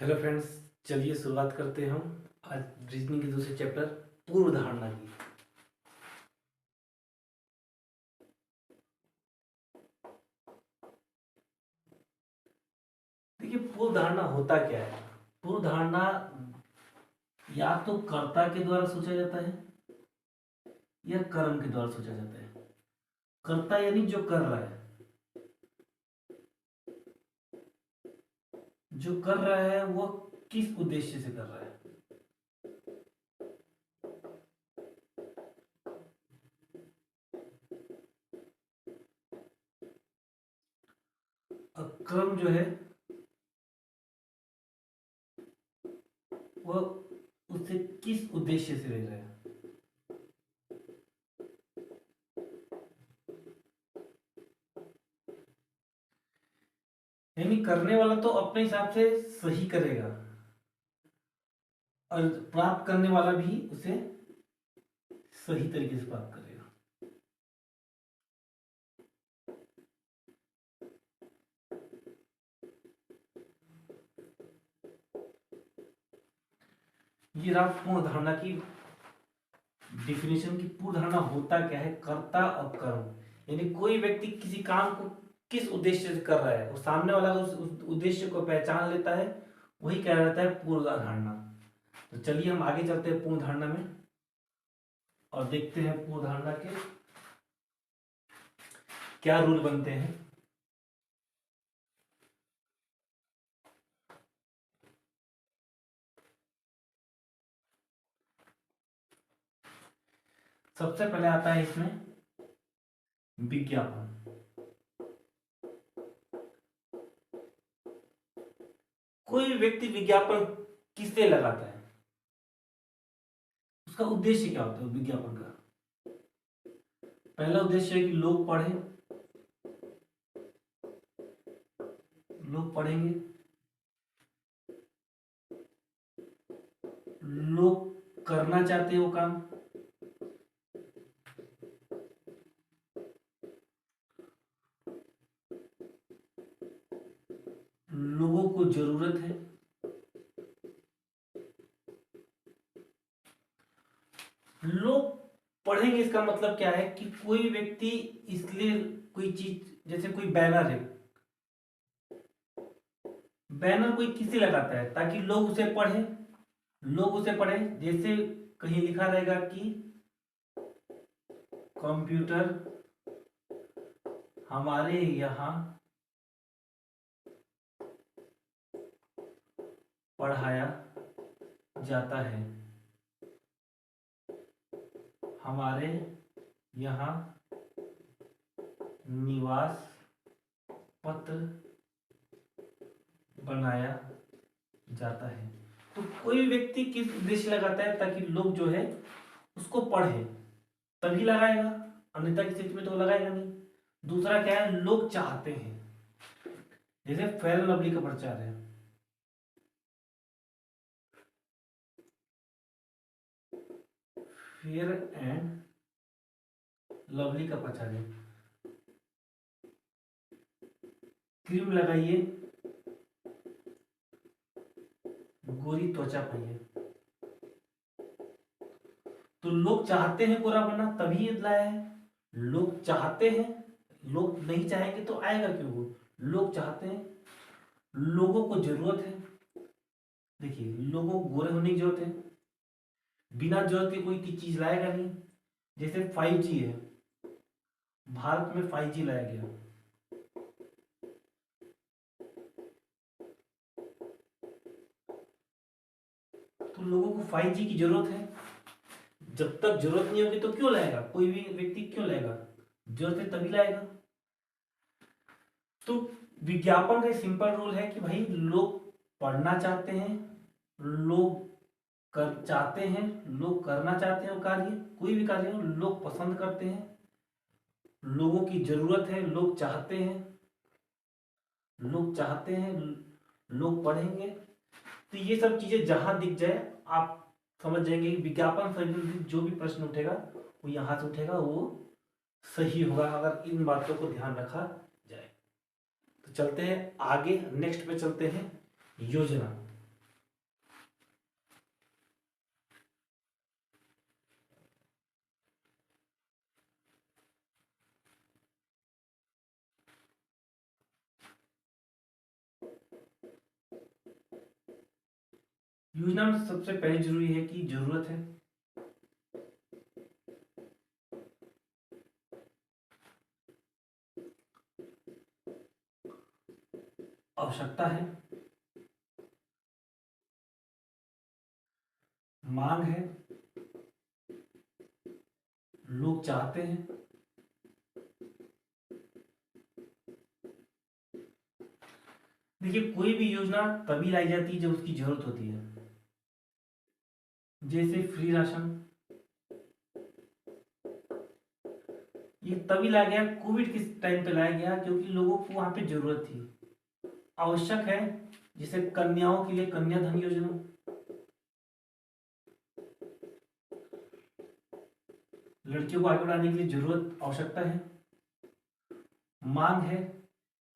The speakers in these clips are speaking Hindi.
हेलो फ्रेंड्स, चलिए शुरुआत करते हैं हम आज रीजनिंग के दूसरे चैप्टर पूर्व धारणा की। देखिए, पूर्व धारणा होता क्या है। पूर्व धारणा या तो कर्ता के द्वारा सोचा जाता है या कर्म के द्वारा सोचा जाता है। कर्ता यानी जो कर रहा है, जो कर रहा है वो किस उद्देश्य से कर रहा है। और कर्म जो है वो उससे किस उद्देश्य से ले रहा है। यानी करने वाला तो अपने हिसाब से सही करेगा और प्राप्त करने वाला भी उसे सही तरीके से प्राप्त करेगा। ये रहा पूर्ण धारणा की डिफिनेशन की। पूर्ण धारणा होता क्या है, कर्ता और कर्म। यानी कोई व्यक्ति किसी काम को किस उद्देश्य से कर रहा है, वो सामने वाला उस उद्देश्य को पहचान लेता है, वही कह रहता है पूर्व धारणा। तो चलिए हम आगे चलते हैं पूर्ण धारणा में और देखते हैं पूर्व धारणा के क्या रूल बनते हैं। सबसे पहले आता है इसमें विज्ञापन। कोई व्यक्ति विज्ञापन किससे लगाता है, उसका उद्देश्य क्या होता है विज्ञापन का। पहला उद्देश्य है कि लोग पढ़ें, लोग पढ़ेंगे, लोग करना चाहते हैं वो काम, लोगों को जरूरत है, लोग पढ़ेंगे। इसका मतलब क्या है कि कोई व्यक्ति इसलिए कोई चीज, जैसे कोई बैनर है, बैनर कोई किसे लगाता है ताकि लोग उसे पढ़ें, लोग उसे पढ़ें। जैसे कहीं लिखा रहेगा कि कंप्यूटर हमारे यहाँ पढ़ाया जाता है, हमारे यहाँ निवास पत्र बनाया जाता है। तो कोई व्यक्ति किस उद्देश्य लगाता है, ताकि लोग जो है उसको पढ़े, तभी लगाएगा, अन्यथा की स्थिति में तो लगाएगा नहीं। दूसरा क्या है, लोग चाहते हैं। जैसे फेयर एंड लवली का प्रचार है, फेयर एंड लवली का प्रचार है, क्रीम लगाइए गोरी त्वचा पाइए। तो लोग चाहते हैं गोरा बनना, तभी ये लाया है। लोग चाहते हैं, लोग नहीं चाहेंगे तो आएगा क्यों वो। लोग चाहते हैं, लोगों को जरूरत है। देखिए, लोगों को गोरे होने की जरूरत है, बिना जरूरत के कोई की चीज लाएगा नहीं। जैसे 5G है, भारत में 5G लाया गया, तो लोगों को 5G की जरूरत है। जब तक जरूरत नहीं होगी तो क्यों लाएगा, कोई भी व्यक्ति क्यों लाएगा, जरूरत है तभी लाएगा। तो विज्ञापन का सिंपल रूल है कि भाई लोग पढ़ना चाहते हैं, लोग कर चाहते हैं, लोग करना चाहते हैं वो कार्य, कोई भी कार्य हो, लोग पसंद करते हैं, लोगों की जरूरत है, लोग चाहते हैं, लोग चाहते हैं, लोग पढ़ेंगे। तो ये सब चीजें जहां दिख जाए आप समझ जाएंगे कि विज्ञापन से रिलेटेड जो भी प्रश्न उठेगा वो यहां से उठेगा, वो सही होगा अगर इन बातों को ध्यान रखा जाए। तो चलते हैं आगे, नेक्स्ट पे चलते हैं योजना। योजना में सबसे पहले जरूरी है कि जरूरत है, आवश्यकता है, मांग है, लोग चाहते हैं। देखिए, कोई भी योजना तभी लाई जाती है जब उसकी जरूरत होती है। जैसे फ्री राशन, ये तभी लाया गया, कोविड के टाइम पे लाया गया क्योंकि लोगों को वहां पे जरूरत थी। आवश्यक है, जैसे कन्याओं के लिए कन्याधन योजना, लड़कियों को आगे बढ़ाने के लिए जरूरत आवश्यकता है। मांग है,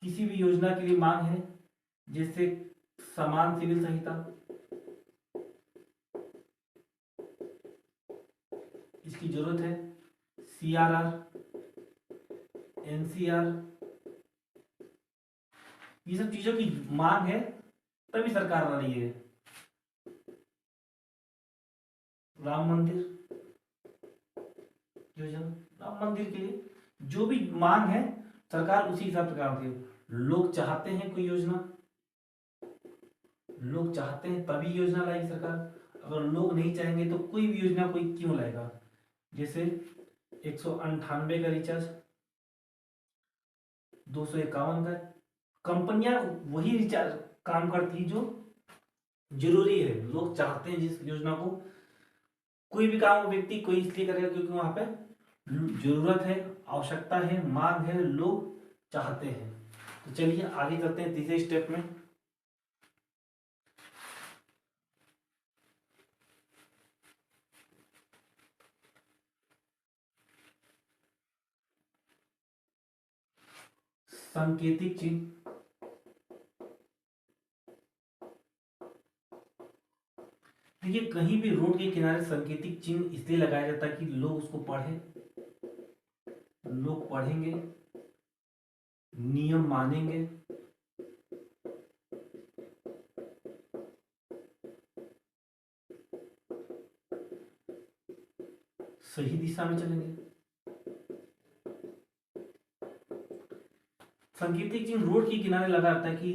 किसी भी योजना के लिए मांग है, जैसे समान सिविल संहिता, इसकी जरूरत है। सीआरआर, एनसीआर, ये सब चीजों की मांग है तभी सरकार आ रही है। राम मंदिर योजना, राम मंदिर के लिए जो भी मांग है सरकार उसी हिसाब से करती है। लोग चाहते हैं कोई योजना, लोग चाहते हैं तभी योजना लाएगी सरकार। अगर लोग नहीं चाहेंगे तो कोई भी योजना कोई क्यों लाएगा। जैसे 198 का रिचार्ज, 251 का, कंपनियां वही रिचार्ज काम करती जो जरूरी है, लोग चाहते हैं जिस योजना को। कोई भी काम व्यक्ति कोई इसलिए करेगा क्योंकि वहां पे जरूरत है, आवश्यकता है, मांग है, लोग चाहते हैं। तो चलिए आगे करते हैं तीसरे स्टेप में। सांकेतिक चिन्ह, देखिए कहीं भी रोड के किनारे सांकेतिक चिन्ह इसलिए लगाया जाता है कि लोग उसको पढ़े, लोग पढ़ेंगे, नियम मानेंगे, सही दिशा में चलेंगे। सांकेतिक चिन्ह रोड के किनारे लगाता है कि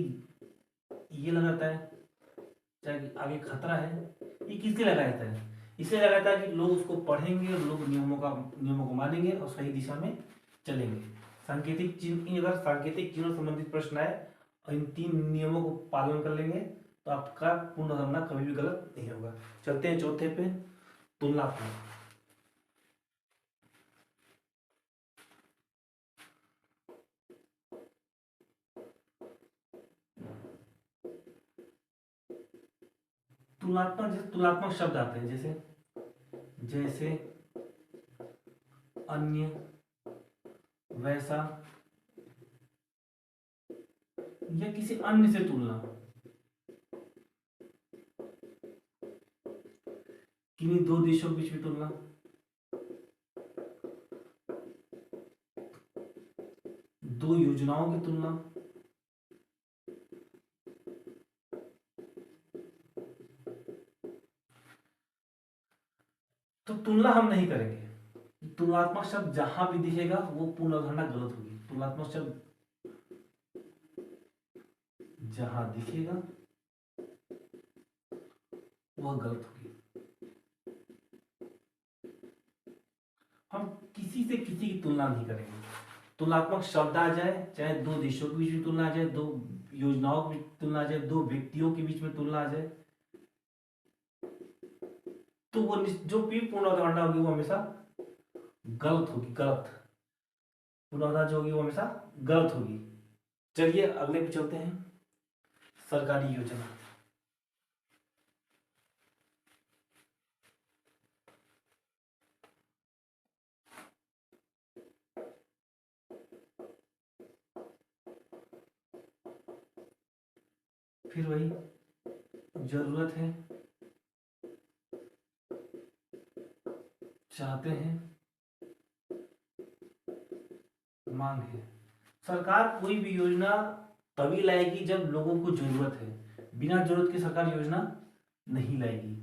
ये लगाता है चाहे आगे खतरा है, ये किसलिए लगाया जाता है? इसलिए लगाया जाता है कि लोग उसको पढ़ेंगे और लोग नियमों को मानेंगे और सही दिशा में चलेंगे। सांकेतिक चिन्ह, अगर सांकेतिक चिन्हों संबंधित प्रश्न आए और इन 3 नियमों को पालन कर लेंगे तो आपका पूर्ण धारणा कभी भी गलत नहीं होगा। चलते हैं चौथे पे, तुलनात्मक। तुलनात्मक, जैसे तुलनात्मक शब्द आते हैं, जैसे अन्य, वैसा, या किसी अन्य से तुलना, किन्हीं 2 देशों के बीच में तुलना, दो योजनाओं की तुलना, तो तुलना हम नहीं करेंगे। तुलनात्मक शब्द जहां भी दिखेगा वो पूर्ण अवधारणा गलत होगी। तुलनात्मक शब्द जहां दिखेगा वह गलत होगी। हम किसी से किसी की तुलना नहीं करेंगे। तुलनात्मक शब्द आ जाए, चाहे 2 देशों के बीच में तुलना आ जाए, 2 योजनाओं के बीच तुलना आ जाए, 2 व्यक्तियों के बीच में तुलना आ जाए, तो वो जो भी पूर्ण अवधारणा होगी वो हमेशा गलत होगी। गलत पूर्ण अवधारणा जो होगी वो हमेशा गलत होगी। चलिए अगले पे चलते हैं, सरकारी योजना। फिर वही जरूरत है, चाहते हैं, मांग है। सरकार कोई भी योजना तभी लाएगी जब लोगों को जरूरत है। बिना जरूरत के सरकार योजना नहीं लाएगी।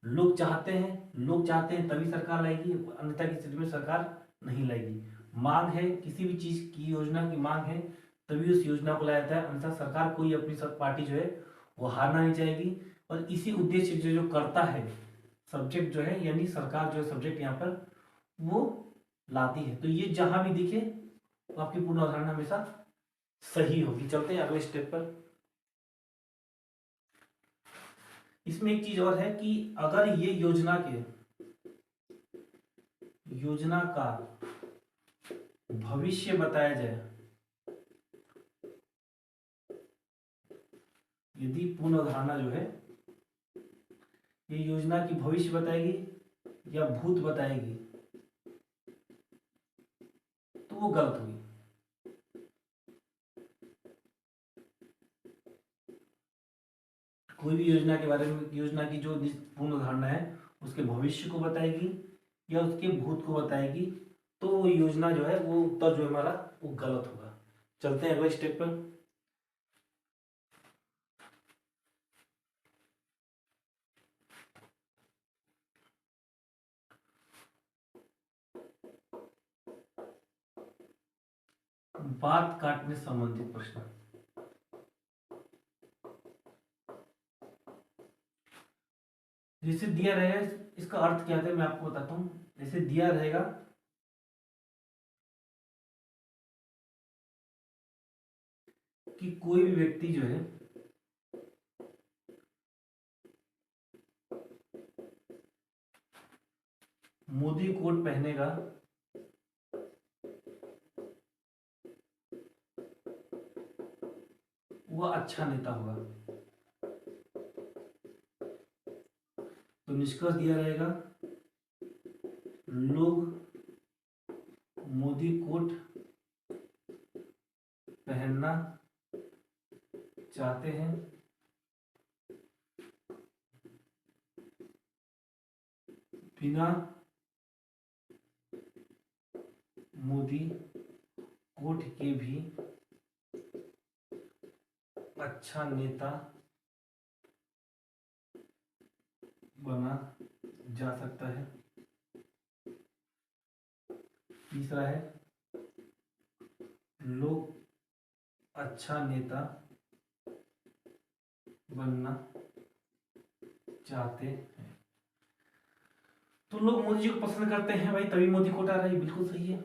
लोग चाहते हैं तभी सरकार लाएगी, अन्यथा की स्थिति में सरकार नहीं लाएगी। मांग है, किसी भी चीज की योजना की मांग है तभी उस योजना को लाया जाता है, अन्यथा सरकार कोई अपनी सब पार्टी जो है वो हारना नहीं चाहेगी। और इसी उद्देश्य जो करता है सब्जेक्ट जो है, यानी सरकार जो है सब्जेक्ट यहाँ पर वो लाती है। तो ये जहां भी दिखे तो आपकी पूर्ण अवधारणा हमेशा सही होगी। चलते हैं अगले स्टेप पर। इसमें एक चीज और है कि अगर ये योजना का भविष्य बताया जाए, यदि पूर्ण अवधारणा जो है ये योजना की भविष्य बताएगी या भूत बताएगी तो वो गलत होगी। कोई भी योजना के बारे में, योजना की जो पूर्ण धारणा है उसके भविष्य को बताएगी या उसके भूत को बताएगी तो वो योजना जो है, वो उत्तर जो हमारा वो गलत होगा। चलते हैं अगले स्टेप पर। बात काटने से संबंधित प्रश्न। जैसे दिया रहेगा, इसका अर्थ क्या है मैं आपको बताता हूं। जैसे दिया रहेगा कि कोई भी व्यक्ति जो है मोदी कोट पहनेगा वह अच्छा नेता होगा। तो निष्कर्ष दिया रहेगा लोग मोदी कोट पहनना चाहते हैं बिना मोदी कोट के भी अच्छा नेता बना जा सकता है। तीसरा है लोग अच्छा नेता बनना चाहते हैं। तो लोग मोदी जी को पसंद करते हैं भाई, तभी मोदी कोट आ रहा है, बिल्कुल सही है।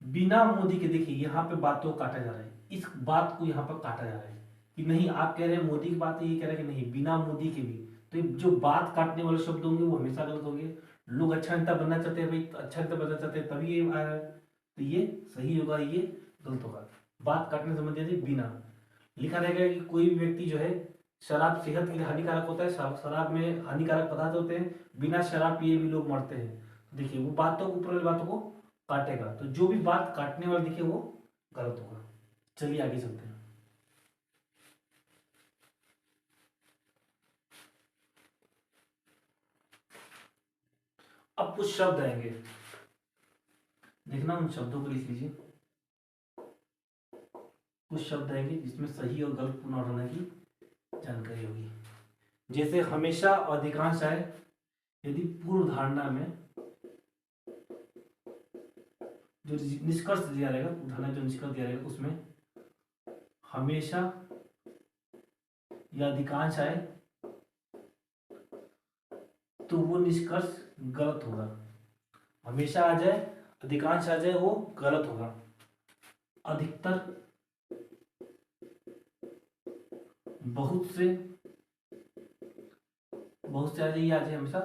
बिना मोदी के, देखिए यहाँ पे बातों को काटा जा रहा है, इस बात को यहाँ पर काटा जा रहा है कि नहीं आप कह रहे हैं मोदी की बात है, ये कह रहे हैं कि नहीं बिना मोदी के भी। तो ये जो बात काटने वाले शब्द होंगे वो हमेशा गलत होंगे। लोग अच्छा नेता बनना चाहते हैं भाई, तो अच्छा नेता बनना चाहते हैं तभी ये आ रहा है, तो ये सही होगा, ये गलत होगा। बात काटने से संबंधित बिना लिखा रहेगा कि कोई भी व्यक्ति जो है शराब सेहत के लिए हानिकारक होता है, शराब में हानिकारक पदार्थ होते हैं, बिना शराब पिए भी लोग मरते हैं। देखिए वो बातों को, ऊपर वाली बातों को काटेगा, तो जो भी बात काटने वाली दिखे वो गलत होगा। चलिए आगे चलते हैं। अब कुछ शब्द आएंगे, देखना उन शब्दों को लिख लीजिए। कुछ शब्द आएंगे जिसमें सही और गलत पूर्ण होने की जानकारी होगी। जैसे हमेशा, अधिकांश आए, यदि पूर्व धारणा में जो निष्कर्ष दिया रहेगा, धारणा जो निष्कर्ष दिया रहेगा उसमें हमेशा या अधिकांश आए तो वो निष्कर्ष गलत होगा। हमेशा आ जाए, अधिकांश आ जाए, वो गलत होगा। अधिकतर, बहुत से आ जाए, ये आ जाए हमेशा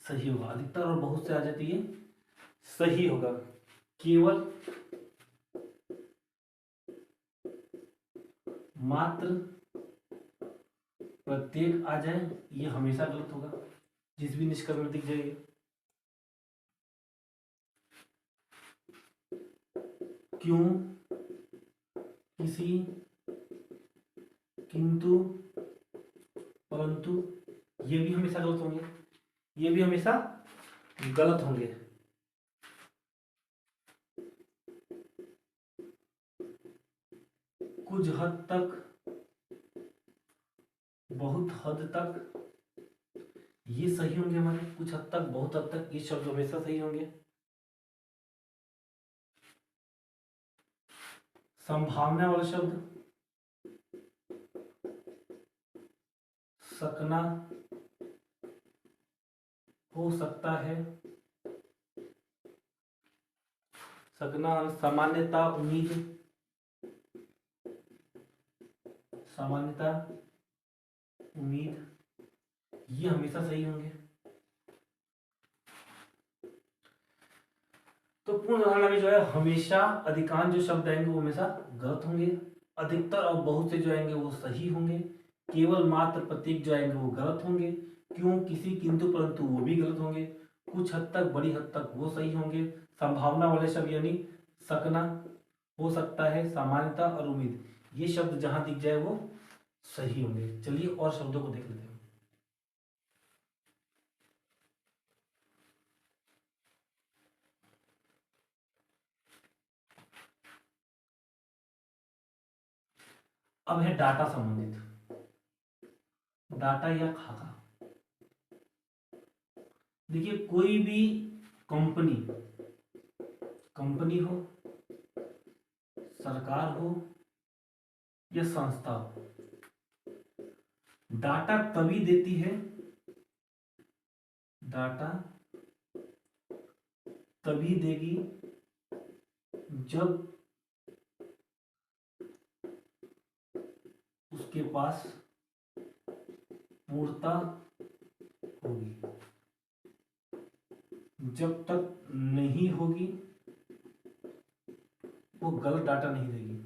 सही होगा। अधिकतर और बहुत से आ जाए तो ये सही होगा। केवल, मात्र, प्रत्येक आ जाए ये हमेशा गलत होगा, जिस भी निष्कर्ष में दिख जाएगी। क्यों, किसी, किंतु, परंतु ये भी हमेशा गलत होंगे, ये भी हमेशा गलत होंगे। कुछ हद तक, बहुत हद तक, ये सही होंगे हमारे, कुछ हद तक, बहुत हद तक ये शब्द हमेशा सही होंगे। संभावना वाला शब्द सकना हो सकता है, सकना सामान्यता, उम्मीद, सामान्यता, उम्मीद, ये हमेशा सही होंगे। तो पूर्ण धारणा में जो है हमेशा अधिकांश जो शब्द आएंगे वो हमेशा गलत होंगे, अधिकतर और बहुत से जो आएंगे वो सही होंगे, केवल मात्र प्रतीक जो आएंगे वो गलत होंगे, क्यों, किसी, किंतु, परंतु वो भी गलत होंगे, कुछ हद तक, बड़ी हद तक वो सही होंगे, संभावना वाले शब्द यानी सकना, हो सकता है, सामान्यता और उम्मीद, ये शब्द जहां दिख जाए वो सही होंगे। चलिए और शब्दों को देख लेते हैं। अब है डाटा संबंधित, डाटा या खाका। देखिए कोई भी कंपनी, कंपनी हो, सरकार हो या संस्था हो, डाटा तभी देती है, डाटा तभी देगी जब उसके पास पूर्णता होगी, जब तक नहीं होगी वो गलत डाटा नहीं देगी।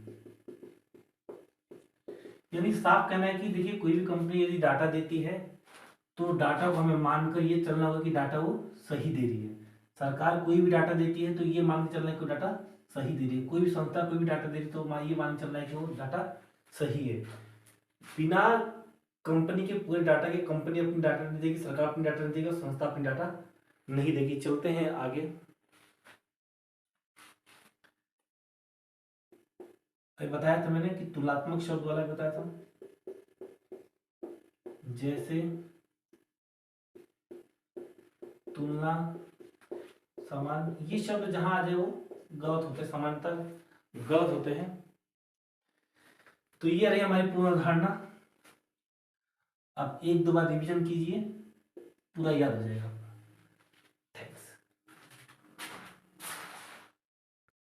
यानी साफ कहना है कि देखिए कोई भी कंपनी यदि डाटा देती है तो डाटा को हमें मानकर ये चलना होगा कि डाटा वो सही दे रही है। सरकार कोई भी डाटा देती है तो ये मान के चलना है कि वो डाटा सही दे रही है, कोई भी संस्था कोई भी डाटा दे रही है तो ये मान के चलना है कि वो डाटा सही है। बिना कंपनी के पूरे डाटा के कंपनी अपनी डाटा नहीं देगी, सरकार अपनी डाटा नहीं देगी और संस्था अपनी डाटा नहीं देगी। चलते हैं आगे। अभी बताया था मैंने कि तुलनात्मक शब्द वाला बताया था, जैसे तुलना, समान, ये शब्द जहां आ जाए वो गलत होते हैं, समानता गलत होते हैं। तो ये रही हमारी पूर्ण धारणा। अब एक दो बार रिवीजन कीजिए, पूरा याद हो जाएगा।